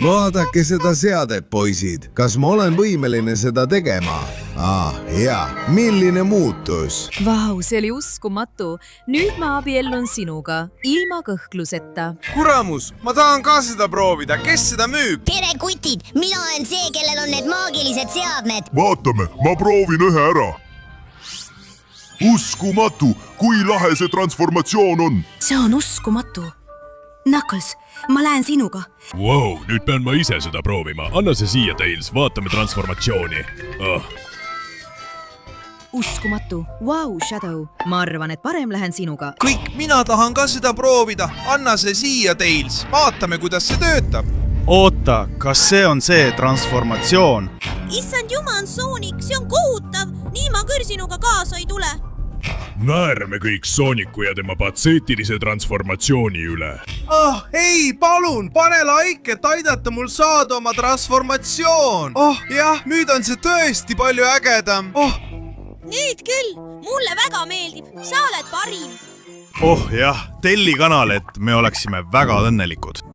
Vaadake seda seadet, poisid. Kas ma olen võimeline seda tegema? Hea. Milline muutus? Vau, see oli uskumatu. Nüüd ma abiellun sinuga, ilma kõhkluseta. Kuramus, ma tahan ka seda proovida. Kes seda müüb? Tere kutid, mina olen see, kellel on need maagilised seadmed. Vaatame, ma proovin ühe ära. Uskumatu, kui lahe see transformatsioon on. See on uskumatu. Knuckles, ma lähen sinuga. Wow, nüüd pean ma ise seda proovima. Anna see siia, Tails. Vaatame transformatsiooni. Uskumatu. Vau, Shadow. Ma arvan, et parem lähen sinuga. Kõik, mina tahan ka seda proovida. Anna see siia, Tails. Vaatame, kuidas see töötab. Oota, kas see on see transformatsioon? Issand juman, Sonic, see on kohutav. Nii ma küll sinuga kaasa ei tule. Naerame kõik Sooniku ja tema patseetilise transformatsiooni üle. Ei, palun, pane like, et aidata mul saada oma transformatsioon. Jah, nüüd on see tõesti palju ägedam. Nüüd küll, mulle väga meeldib. Sa oled parim. Jah, telli kanal, et me oleksime väga õnnelikud.